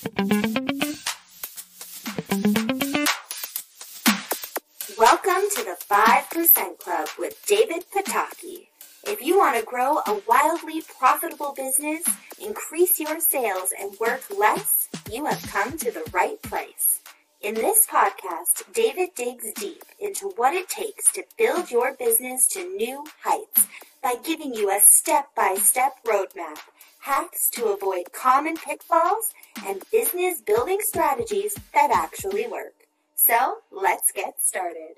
Welcome to the 5% Club with David Pataki. If you want to grow a wildly profitable business, increase your sales, and work less, you have come to the right place. In this podcast, David digs deep into what it takes to build your business to new heights by giving you a step-by-step roadmap, hacks to avoid common pitfalls, and business building strategies that actually work. So, let's get started.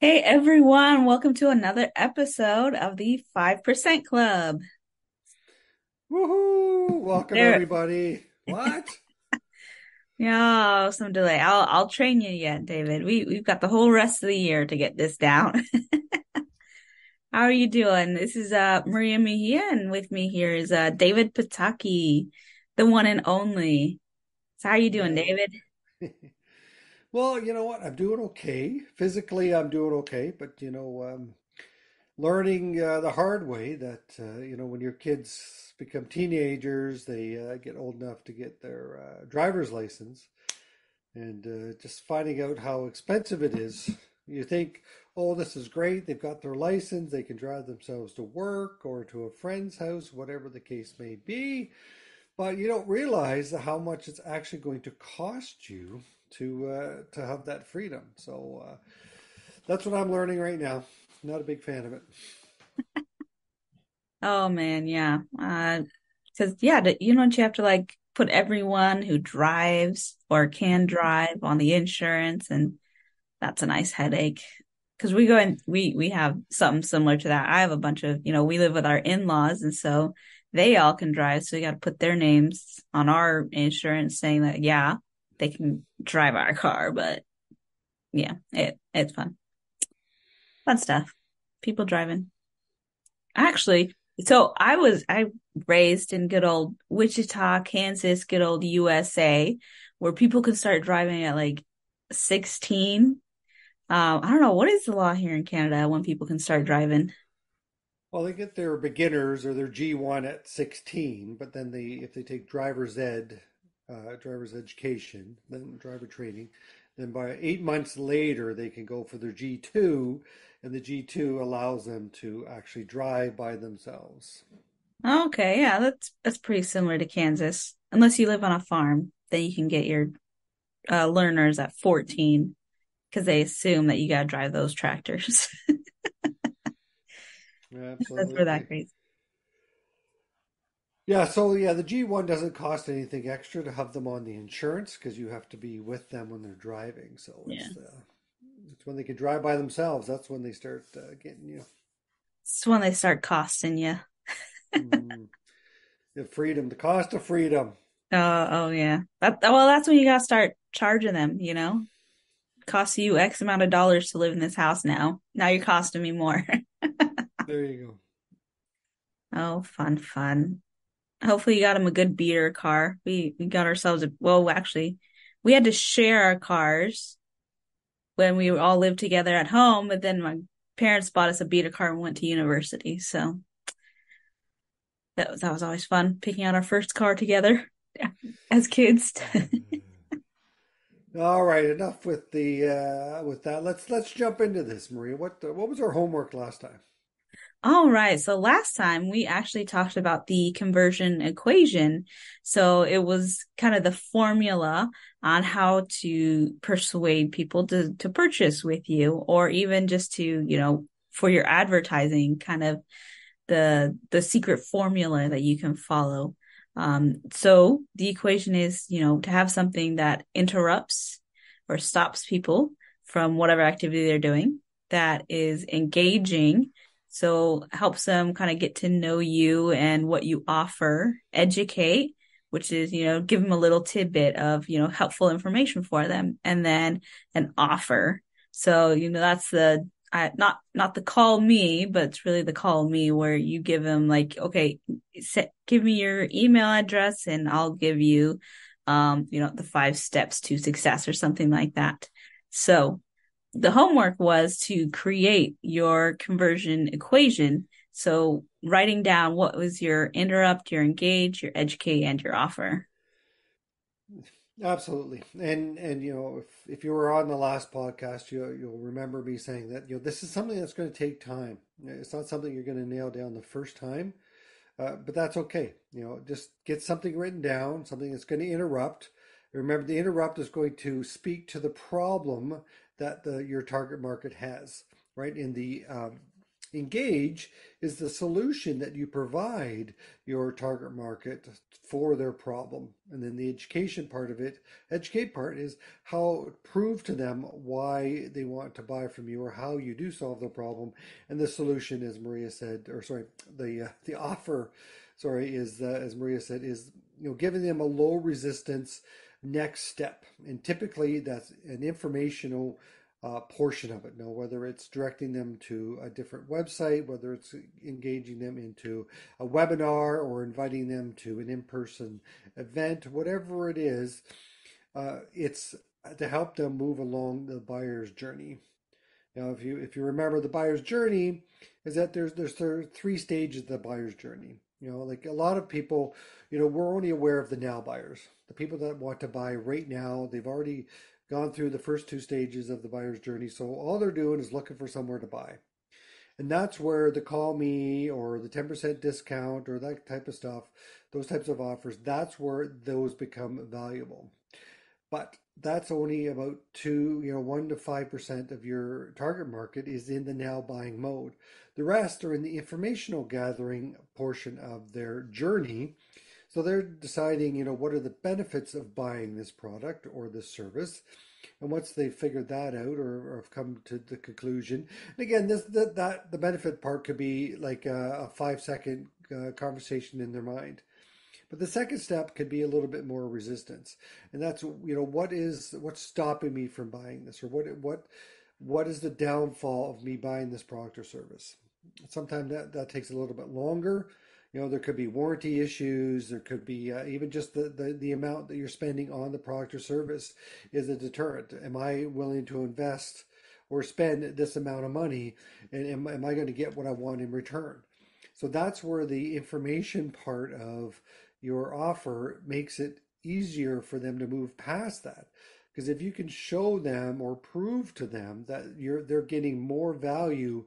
Hey everyone, welcome to another episode of the 5% Club. Woohoo! Welcome everybody. What? Yeah, some delay. I'll train you yet, David. We've got the whole rest of the year to get this down. How are you doing? This is Maria Mejia, and with me here is David Pataki, the one and only. So how are you doing, David? Well, you know what? I'm doing okay. Physically, I'm doing okay, but learning the hard way that when your kids become teenagers, they get old enough to get their driver's license, and just finding out how expensive it is. You think, oh, this is great. They've got their license. They can drive themselves to work or to a friend's house, whatever the case may be. But you don't realize how much it's actually going to cost you to have that freedom. So that's what I'm learning right now. Not a big fan of it. Oh man, yeah. Because you have to put everyone who drives or can drive on the insurance, and that's a nice headache. Because we have something similar to that. I have a bunch of, we live with our in-laws, and so they all can drive. So we got to put their names on our insurance saying that, yeah, they can drive our car. But yeah, it's fun. Fun stuff. People driving. Actually, so I raised in good old Wichita, Kansas, good old USA, where people could start driving at like 16. I don't know, what is the law here in Canada when people can start driving? Well, they get their beginners or their G1 at 16, but then if they take driver's education, then driver training, then by 8 months later they can go for their G2, and the G2 allows them to actually drive by themselves. Okay, yeah, that's pretty similar to Kansas. Unless you live on a farm, then you can get your learners at 14 because they assume that you got to drive those tractors. Absolutely. That's where that crazy. Yeah, so the G1 doesn't cost anything extra to have them on the insurance because you have to be with them when they're driving. So it's when they can drive by themselves. That's when they start getting you. It's when they start costing you. The freedom, the cost of freedom. Oh yeah. That's when you gotta start charging them, Costs you X amount of dollars to live in this house now. Now you're costing me more. There you go. Oh, fun. Hopefully you got him a good beater car. We got ourselves actually, we had to share our cars when we all lived together at home, but then my parents bought us a beater car and went to university. So that was always fun, picking out our first car together as kids. All right, enough with that. Let's jump into this, Maria. What was our homework last time? All right. So last time we actually talked about the conversion equation. So it was kind of the formula on how to persuade people to purchase with you, or even just to, for your advertising, kind of the secret formula that you can follow. So the equation is, to have something that interrupts or stops people from whatever activity they're doing, that is engaging. So helps them kind of get to know you and what you offer, educate, which is, give them a little tidbit of, helpful information for them, and then an offer. So, that's not the call me, but it's really the call me where you give them like, okay, give me your email address and I'll give you, the 5 steps to success or something like that. So the homework was to create your conversion equation. So writing down what was your interrupt, your engage, your educate, and your offer. Absolutely. And if you were on the last podcast, you'll remember me saying that this is something that's going to take time. It's not something you're going to nail down the first time, but that's okay. Just get something written down, something that's going to interrupt. Remember, the interrupt is going to speak to the problem that your target market has, right? In the engage is the solution that you provide your target market for their problem. And then the educate part is how prove to them why they want to buy from you or how you do solve the problem. And the solution, as Maria said, or sorry, the offer, sorry, is as Maria said, is giving them a low resistance next step. And typically that's an informational portion of it. Now, whether it's directing them to a different website, whether it's engaging them into a webinar or inviting them to an in-person event, whatever it is, it's to help them move along the buyer's journey. Now, if you remember, the buyer's journey is that there's three stages of the buyer's journey. Like a lot of people, we're only aware of the now buyers, the people that want to buy right now. They've already gone through the first two stages of the buyer's journey. So all they're doing is looking for somewhere to buy. And that's where the call me or the 10% discount or that type of stuff, those types of offers, that's where those become valuable. But that's only about 1 to 5% of your target market is in the now buying mode. The rest are in the informational gathering portion of their journey. So they're deciding, what are the benefits of buying this product or this service. And once they've figured that out or have come to the conclusion, and again, the benefit part could be like a 5-second conversation in their mind. But the second step could be a little bit more resistance, and that's what's stopping me from buying this, or what is the downfall of me buying this product or service. Sometimes that takes a little bit longer. There could be warranty issues. There could be even just the amount that you're spending on the product or service is a deterrent. Am I willing to invest or spend this amount of money, and am I going to get what I want in return? So that's where the information part of your offer makes it easier for them to move past that. Because if you can show them or prove to them that they're getting more value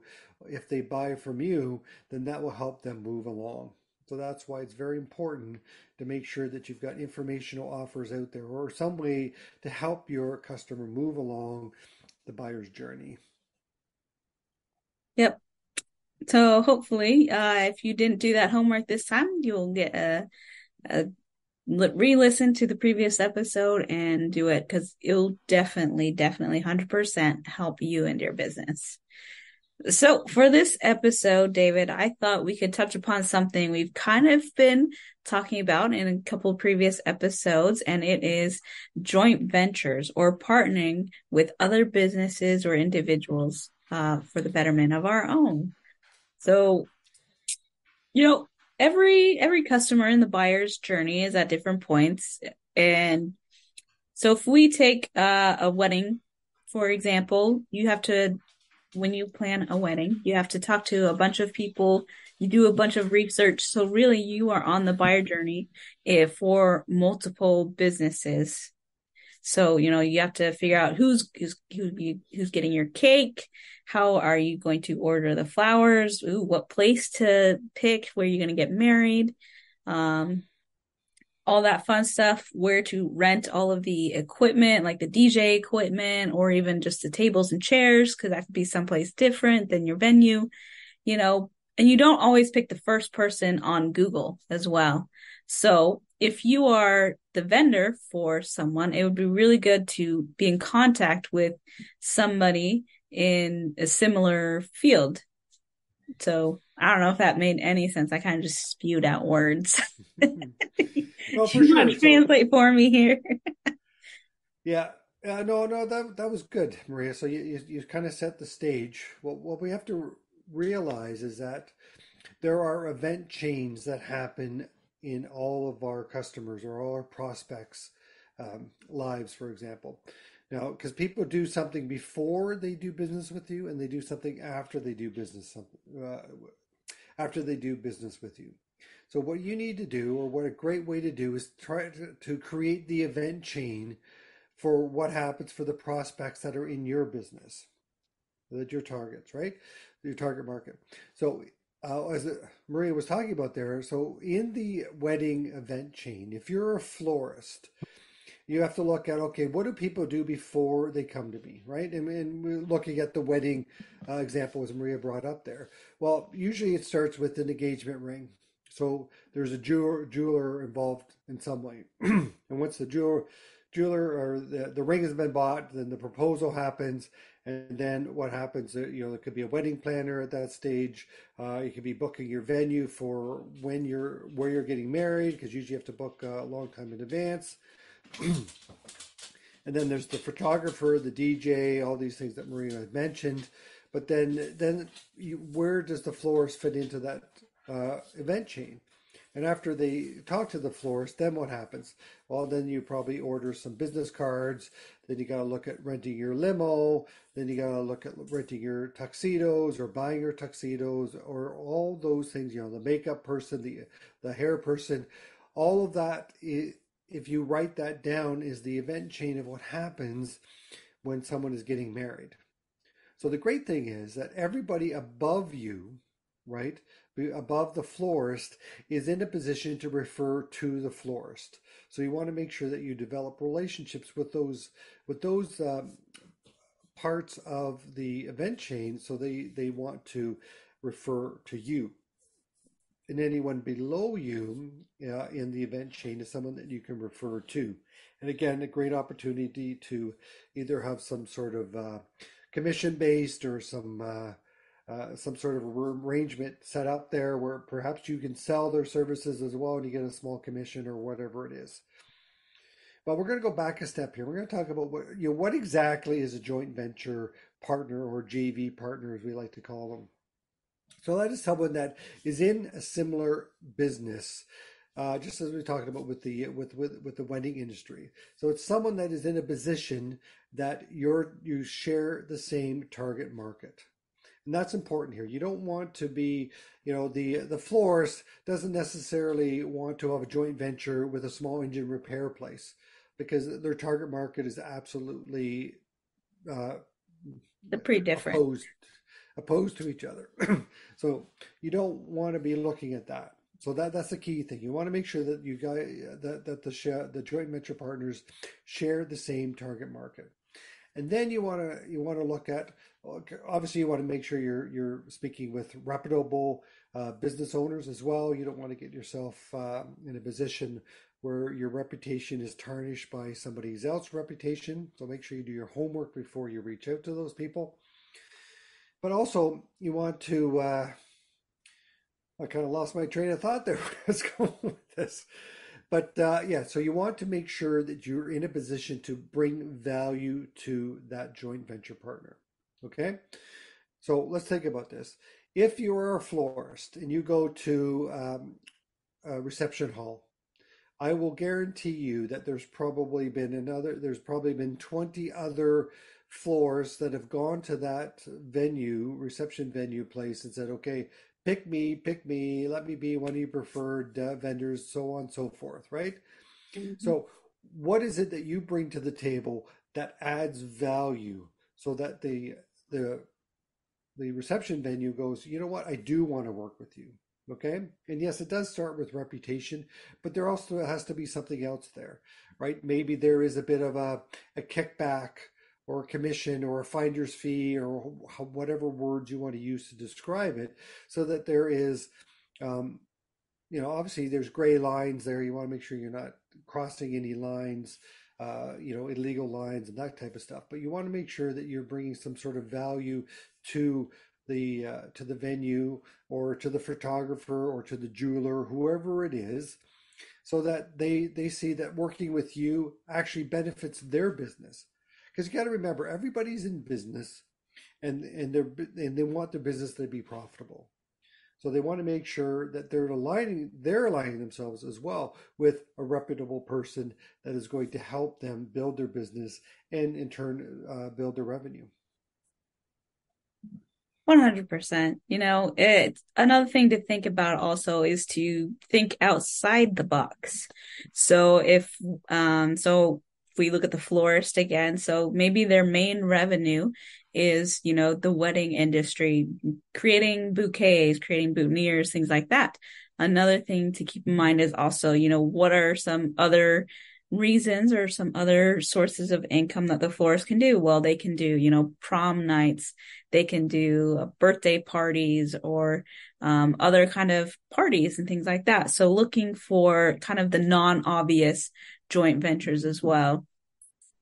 if they buy from you, then that will help them move along. So that's why it's very important to make sure that you've got informational offers out there or some way to help your customer move along the buyer's journey. Yep. So hopefully, if you didn't do that homework this time, you'll get a re-listen to the previous episode and do it, because it'll definitely 100% help you and your business. So for this episode, David, I thought we could touch upon something we've kind of been talking about in a couple of previous episodes, and it is joint ventures or partnering with other businesses or individuals for the betterment of our own. So, every customer in the buyer's journey is at different points. And so if we take a wedding, for example, when you plan a wedding, you have to talk to a bunch of people, you do a bunch of research. So really you are on the buyer journey for multiple businesses. So, you have to figure out who's getting your cake. How are you going to order the flowers? What place to pick, where you're going to get married. All that fun stuff, where to rent all of the equipment, like the DJ equipment, or even just the tables and chairs, because that could be someplace different than your venue, and you don't always pick the first person on Google as well. So if you are the vendor for someone, it would be really good to be in contact with somebody in a similar field. So I don't know if that made any sense. I kind of just spewed out words. No, for sure. Translate for me here. Yeah. No, that was good, Maria. So you kind of set the stage. What we have to realize is that there are event chains that happen in all of our customers or all our prospects' lives, for example. Now, because people do something before they do business with you, and they do something after they do business with you. So what you need to do, or what a great way to do, is try to create the event chain for what happens for the prospects that are in your business, that your targets, right? Your target market. So as Maria was talking about there, so in the wedding event chain, if you're a florist, you have to look at, okay, what do people do before they come to me, right? And we're looking at the wedding example as Maria brought up there. Well, usually it starts with an engagement ring. So there's a jeweler involved in some way. And once the jeweler or the ring has been bought, then the proposal happens. And then what happens, there could be a wedding planner at that stage. You could be booking your venue for where you're getting married, because usually you have to book a long time in advance. And then there's the photographer, the DJ, all these things that Marina had mentioned. But then where does the florist fit into that event chain? And after they talk to the florist, then what happens? Well, then you probably order some business cards. Then you got to look at renting your limo. Then you got to look at renting your tuxedos or buying your tuxedos or all those things. The makeup person, the hair person, all of that. If you write that down, is the event chain of what happens when someone is getting married. So the great thing is that everybody above you, right, above the florist, is in a position to refer to the florist. So you want to make sure that you develop relationships with those parts of the event chain, so they want to refer to you. And anyone below you in the event chain is someone that you can refer to. And again, a great opportunity to either have some sort of commission-based or some sort of arrangement set up there where perhaps you can sell their services as well and you get a small commission or whatever it is. But we're going to go back a step here. We're going to talk about what exactly is a joint venture partner, or JV partner as we like to call them. So that is someone that is in a similar business, just as we talked about with the wedding industry. So it's someone that is in a position that you share the same target market. And that's important here. You don't want to be, the florist doesn't necessarily want to have a joint venture with a small engine repair place, because their target market is absolutely they're pretty different. Opposed to each other. So you don't want to be looking at that. So that's the key thing. You want to make sure that you guys that the joint venture partners share the same target market. And then you want to look at, obviously you want to make sure you're speaking with reputable business owners as well. You don't want to get yourself in a position where your reputation is tarnished by somebody else's reputation. So make sure you do your homework before you reach out to those people. But also, you want to, I kind of lost my train of thought there. Let's go with this. But so you want to make sure that you're in a position to bring value to that joint venture partner. Okay? So let's think about this. If you are a florist and you go to a reception hall, I will guarantee you that there's probably been 20 other floors that have gone to that reception venue place and said, okay, pick me, let me be one of your preferred vendors, so on and so forth, right? Mm-hmm. So what is it that you bring to the table that adds value so that the reception venue goes, you know what, I do want to work with you. Okay. And yes, it does start with reputation, but there also has to be something else there, right? Maybe there is a bit of a kickback or a commission or a finder's fee or whatever words you want to use to describe it, so that there is, obviously there's gray lines there. You want to make sure you're not crossing any lines, illegal lines and that type of stuff. But you want to make sure that you're bringing some sort of value to the venue or to the photographer or to the jeweler, whoever it is, so that they see that working with you actually benefits their business. Because you got to remember, everybody's in business, and they want their business to be profitable. So they want to make sure that they're aligning themselves as well with a reputable person that is going to help them build their business and in turn build their revenue. 100%. It's another thing to think about also is to think outside the box. So if we look at the florist again, so maybe their main revenue is, the wedding industry, creating bouquets, creating boutonnieres, things like that. Another thing to keep in mind is also, what are some other reasons or some other sources of income that the florist can do? Well, they can do, prom nights, they can do birthday parties or other kind of parties and things like that. So looking for kind of the non-obvious joint ventures as well.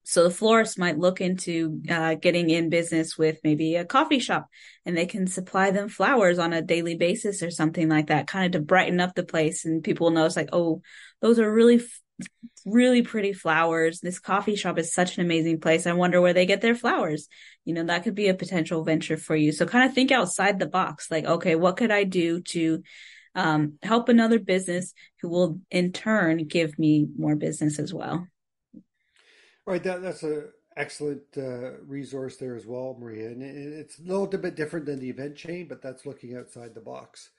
So the florist might look into getting in business with maybe a coffee shop, and they can supply them flowers on a daily basis or something like that, kind of to brighten up the place. And people will notice like, oh, those are really pretty flowers. This coffee shop is such an amazing place. I wonder where they get their flowers. That could be a potential venture for you. So kind of think outside the box, like, okay, what could I do to help another business who will in turn give me more business as well? Right, that's a excellent resource there as well, Maria. And it's a little bit different than the event chain, but that's looking outside the box.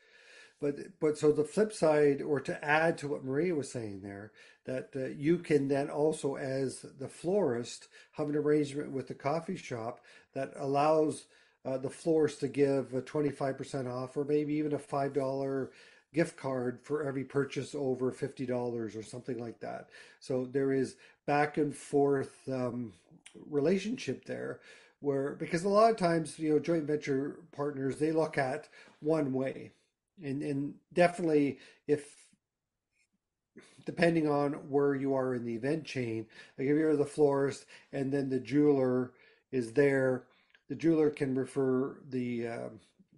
But so the flip side, or to add to what Maria was saying there, that you can then also, as the florist, have an arrangement with the coffee shop that allows the florist to give a 25% off, or maybe even a $5 gift card for every purchase over $50 or something like that. So there is back and forth relationship there, where because a lot of times joint venture partners, they look at one way, and definitely, if depending on where you are in the event chain, like if you're the florist and then the jeweler is there, the jeweler can refer the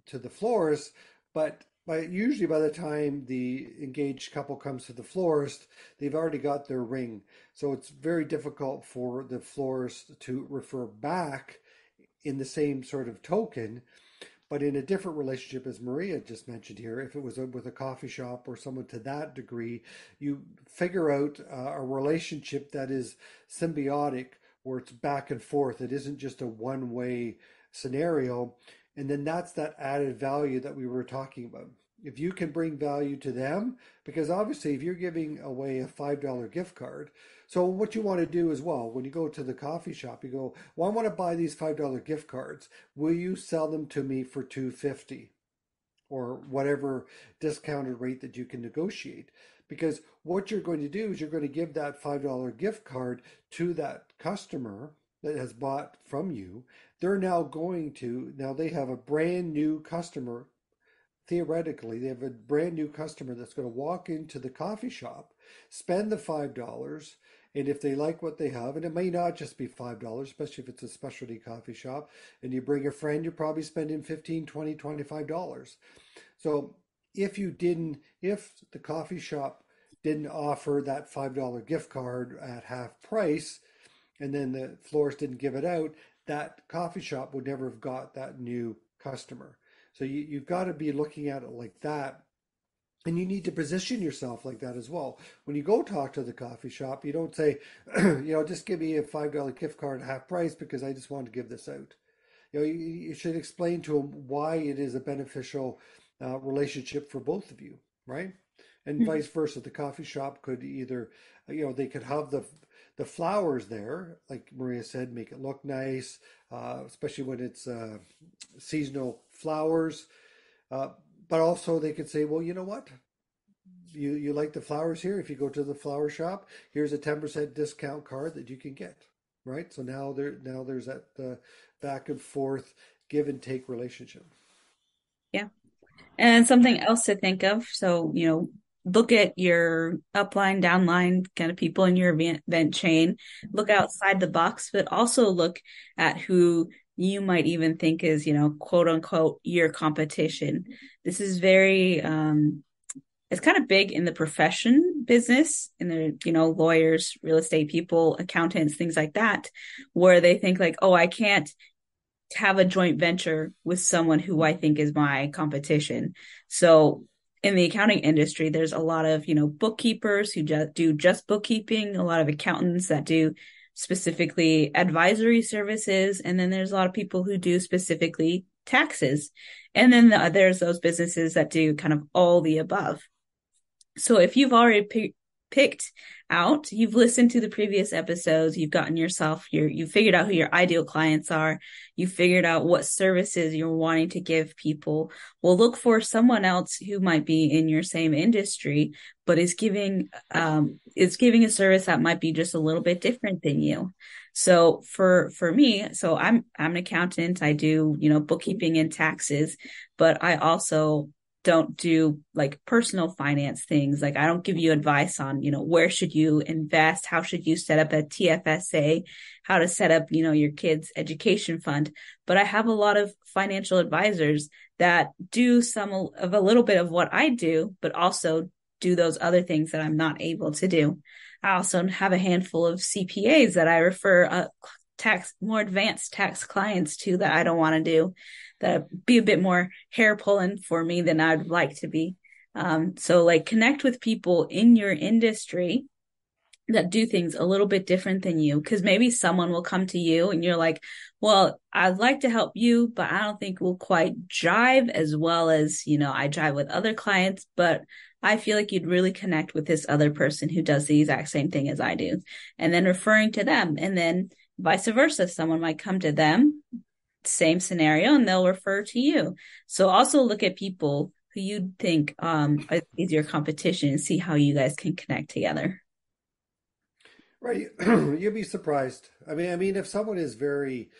to the florist, but usually by the time the engaged couple comes to the florist, they've already got their ring. So it's very difficult for the florist to refer back in the same sort of token, but in a different relationship, as Maria just mentioned here. If it was with a coffee shop or someone to that degree, you figure out a relationship that is symbiotic, where it's back and forth. It isn't just a one-way scenario. And then that's that added value that we were talking about. If you can bring value to them, because obviously if you're giving away a $5 gift card, so what you want to do as well, when you go to the coffee shop, you go, well, I want to buy these $5 gift cards. Will you sell them to me for $2.50 or whatever discounted rate that you can negotiate? Because what you're going to do is you're going to give that $5 gift card to that customer that has bought from you. They're now they have a brand new customer. Theoretically, they have a brand new customer that's going to walk into the coffee shop, spend the $5, and if they like what they have, and it may not just be $5, especially if it's a specialty coffee shop, and you bring a friend, you're probably spending 15, 20, $25. So if the coffee shop didn't offer that $5 gift card at half price, and then the florist didn't give it out, that coffee shop would never have got that new customer. So you've got to be looking at it like that. And you need to position yourself like that as well. When you go talk to the coffee shop, you don't say, just give me a $5 gift card at half price because I just want to give this out. You should explain to them why it is a beneficial relationship for both of you, right? And vice versa. The coffee shop could either, they could have the flowers there, like Maria said, make it look nice, especially when it's seasonal flowers. But also they could say, well, you know what? You like the flowers here? If you go to the flower shop, here's a 10% discount card that you can get, right? So now there's that back and forth give and take relationship. Yeah. And something else to think of. So, look at your upline, downline kind of people in your event chain. Look outside the box, but also look at who you might even think is, quote unquote, your competition. This is very, it's kind of big in the profession business, in the, lawyers, real estate people, accountants, things like that, where they think like, oh, I can't have a joint venture with someone who I think is my competition. So in the accounting industry, there's a lot of, bookkeepers who do just bookkeeping, a lot of accountants that do specifically advisory services. And then there's a lot of people who do specifically taxes. And then there's those businesses that do kind of all the above. So if you've already picked out, you've listened to the previous episodes, you've gotten yourself you figured out who your ideal clients are, you figured out what services you're wanting to give people. Well, look for someone else who might be in your same industry, but is giving a service that might be just a little bit different than you. So for me, so I'm an accountant. I do, bookkeeping and taxes, but I also don't do like personal finance things. Like I don't give you advice on, where should you invest? How should you set up a TFSA? How to set up, your kids' education fund. But I have a lot of financial advisors that do some of a little bit of what I do, but also do those other things that I'm not able to do. I also have a handful of CPAs that I refer more advanced tax clients to that I don't want to do, that be a bit more hair pulling for me than I'd like to be. So like connect with people in your industry that do things a little bit different than you, because maybe someone will come to you and you're like, well, I'd like to help you, but I don't think we'll quite jive as well as, I jive with other clients, but I feel like you'd really connect with this other person who does the exact same thing as I do, and then referring to them. And then vice versa, someone might come to them, same scenario, and they'll refer to you. So also look at people who you think is your competition and see how you guys can connect together. Right. You'd be surprised. I mean, if someone is very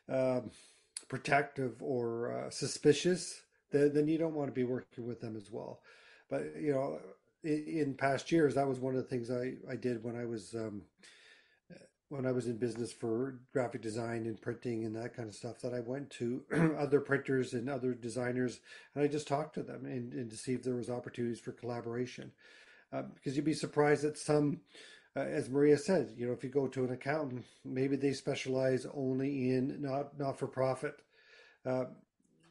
um, protective or suspicious, then you don't want to be working with them as well. But in past years, that was one of the things I did when I was in business for graphic design and printing and that kind of stuff, that I went to other printers and other designers, and I just talked to them and to see if there was opportunities for collaboration. Because you'd be surprised that some, as Maria said, if you go to an accountant, maybe they specialize only in not for profit uh,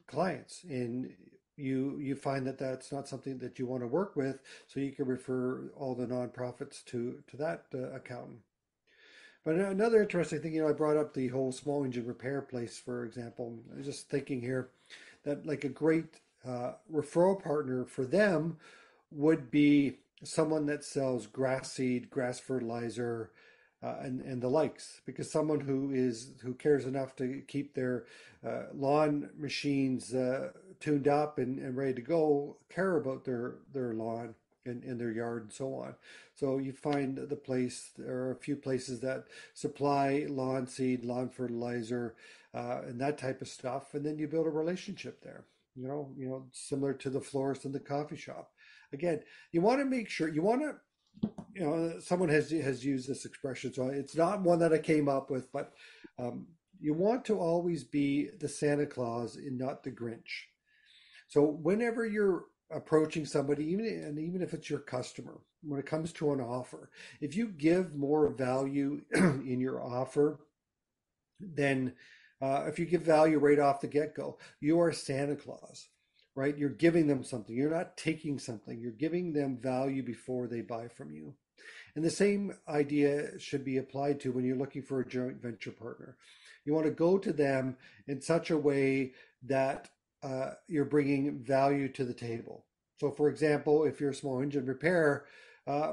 clients, and you find that that's not something that you want to work with, so you can refer all the nonprofits to that accountant. But another interesting thing, I brought up the whole small engine repair place, for example. I was just thinking here that like a great referral partner for them would be someone that sells grass seed, grass fertilizer, and the likes, because someone who cares enough to keep their lawn machines tuned up and ready to go, care about their lawn in their yard and so on. So you find the place, there are a few places that supply lawn seed, lawn fertilizer, and that type of stuff, and then you build a relationship there. Similar to the florist and the coffee shop. Again, you want to make sure someone has used this expression, so it's not one that I came up with, but you want to always be the Santa Claus and not the Grinch. So whenever you're approaching somebody, even if it's your customer, when it comes to an offer, if you give more value in your offer, then if you give value right off the get-go, you are Santa Claus, right? You're giving them something. You're not taking something. You're giving them value before they buy from you. And the same idea should be applied to when you're looking for a joint venture partner. You want to go to them in such a way that you're bringing value to the table. So, for example, if you're a small engine repair,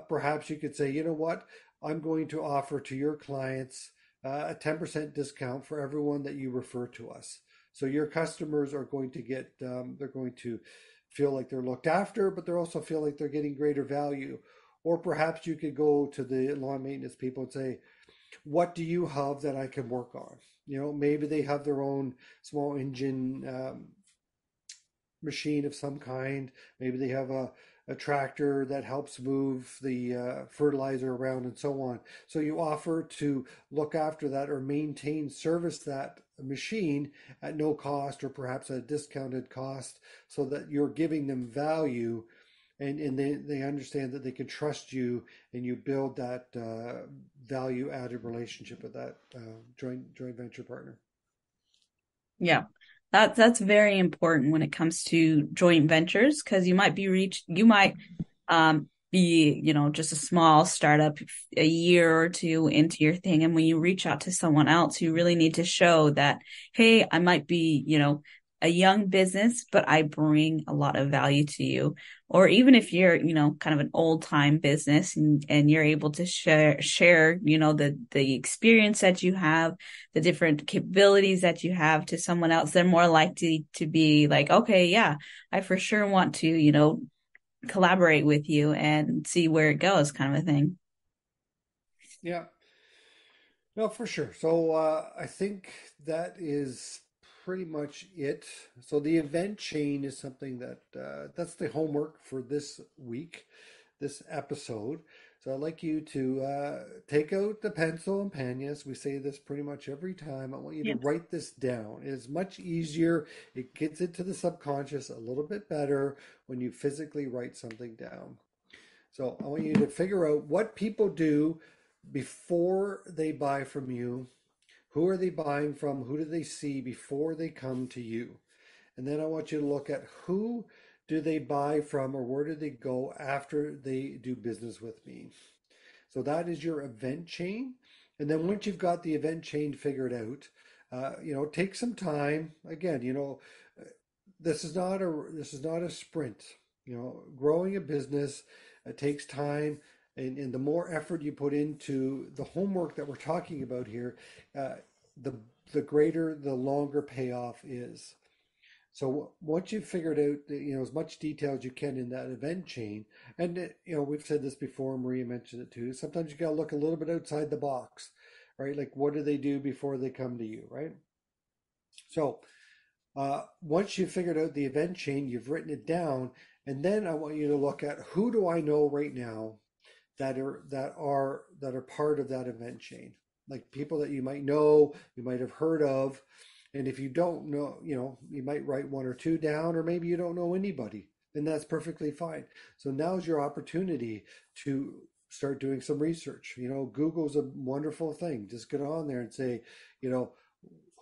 perhaps you could say, you know what, I'm going to offer to your clients a 10% discount for everyone that you refer to us. So your customers are going to get, they're going to feel like they're looked after, but they're also feel like they're getting greater value. Or perhaps you could go to the lawn maintenance people and say, what do you have that I can work on? Maybe they have their own small engine machine of some kind. Maybe they have a tractor that helps move the fertilizer around and so on. So you offer to look after that or maintain, service that machine at no cost or perhaps at a discounted cost, so that you're giving them value, and they understand that they can trust you, and you build that value added relationship with that joint venture partner. Yeah. That's very important when it comes to joint ventures, because you might be just a small startup a year or two into your thing. And when you reach out to someone else, you really need to show that, hey, I might be, a young business, but I bring a lot of value to you. Or even if you're, kind of an old time business and you're able to share, the experience that you have, the different capabilities that you have to someone else, they're more likely to be like, okay, yeah, I for sure want to, collaborate with you and see where it goes, kind of a thing. Yeah. No, for sure. So I think that is pretty much it. So the event chain is something that that's the homework for this week, this episode. So I'd like you to take out the pencil and pen. Yes, we say this pretty much every time. I want you to Yep. write this down. It's much easier. It gets into the subconscious a little bit better when you physically write something down. So I want you to figure out what people do before they buy from you. Who are they buying from? Who do they see before they come to you? And then I want you to look at who do they buy from or where do they go after they do business with me. So that is your event chain. And then once you've got the event chain figured out, take some time. Again, this is not a sprint. Growing a business, it takes time, and the more effort you put into the homework that we're talking about here, uh, the the greater the longer payoff is. So once you've figured out, as much detail as you can in that event chain, and we've said this before, Maria mentioned it too. Sometimes you got to look a little bit outside the box, right? Like what do they do before they come to you, right? So once you've figured out the event chain, you've written it down, and then I want you to look at who do I know right now that are part of that event chain, like people that you might know, you might have heard of, and if you don't know, you might write one or two down, or maybe you don't know anybody, and that's perfectly fine. So now's your opportunity to start doing some research. Google's a wonderful thing. Just get on there and say, you know,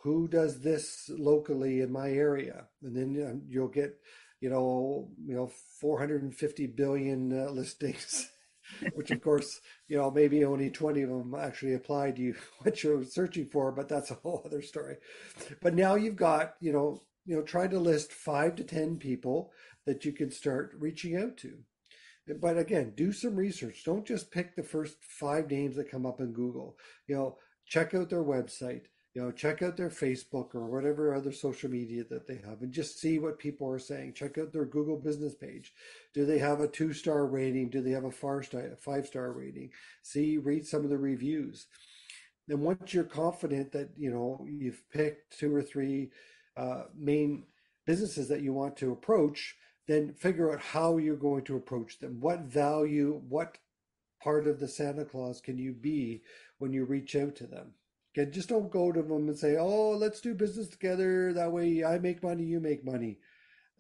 who does this locally in my area, and then you'll get 450 billion listings, which of course, maybe only 20 of them actually apply to you what you're searching for, but that's a whole other story. But now you've got, try to list 5 to 10 people that you can start reaching out to. But again, do some research. Don't just pick the first 5 names that come up in Google. Check out their website. Check out their Facebook or whatever other social media that they have, and just see what people are saying. Check out their Google business page. Do they have a 2-star rating? Do they have a 5-star rating? Read some of the reviews. And once you're confident that you've picked 2 or 3 main businesses that you want to approach, then figure out how you're going to approach them. What value, what part of the Santa Claus can you be when you reach out to them? Okay, just don't go to them and say, "Oh, let's do business together. That way I make money, you make money."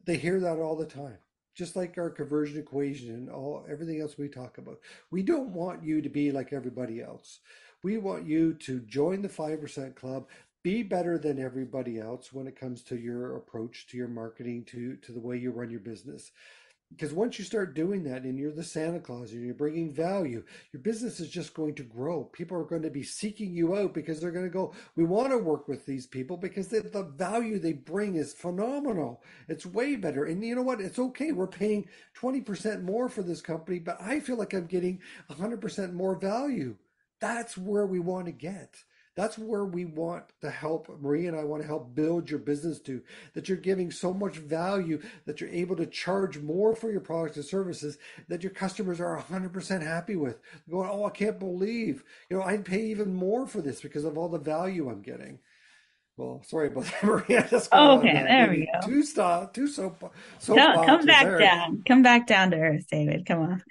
They hear that all the time. Just like our conversion equation and everything else we talk about. We don't want you to be like everybody else. We want you to join the 5% club, be better than everybody else when it comes to your approach to your marketing, to the way you run your business. Because once you start doing that and you're the Santa Claus and you're bringing value, your business is just going to grow. People are going to be seeking you out because they're going to go, we want to work with these people because the value they bring is phenomenal. It's way better. And you know what? It's okay. We're paying 20% more for this company, but I feel like I'm getting 100% more value. That's where we want to get. That's where we want to help. Maria and I want to help build your business to, that you're giving so much value that you're able to charge more for your products and services that your customers are 100% happy with. Going, oh, I can't believe, I'd pay even more for this because of all the value I'm getting. Well, sorry about that, Maria. I just got on Okay, there we maybe go. two Come soapboxes back there. down. Come back down to earth, David. Come on.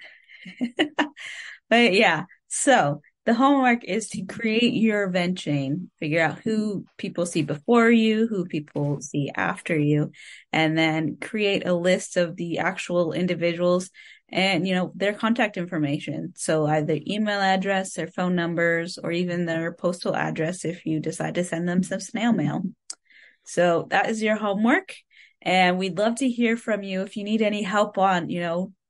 But yeah, so the homework is to create your event chain, figure out who people see before you, who people see after you, and then create a list of the actual individuals and, their contact information. So either email address, their phone numbers, or even their postal address if you decide to send them some snail mail. So that is your homework. And we'd love to hear from you if you need any help on,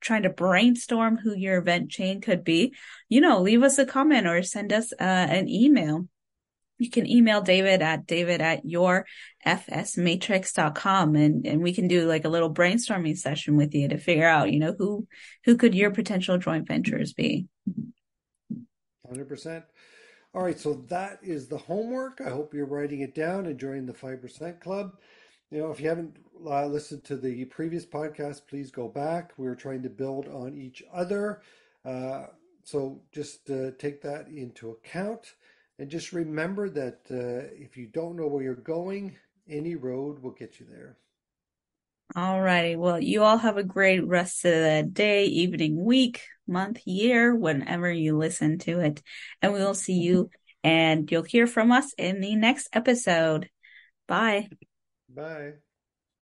trying to brainstorm who your event chain could be, leave us a comment or send us an email. you can email david at yourfsmatrix.com and we can do like a little brainstorming session with you to figure out, who could your potential joint ventures be. 100%. All right, so that is the homework. I hope you're writing it down and joining the 5% Club. If you haven't listened to the previous podcast, please go back. We're trying to build on each other. So just take that into account. And just remember that if you don't know where you're going, any road will get you there. All righty. Well, you all have a great rest of the day, evening, week, month, year, whenever you listen to it. And we will see you and you'll hear from us in the next episode. Bye. Bye.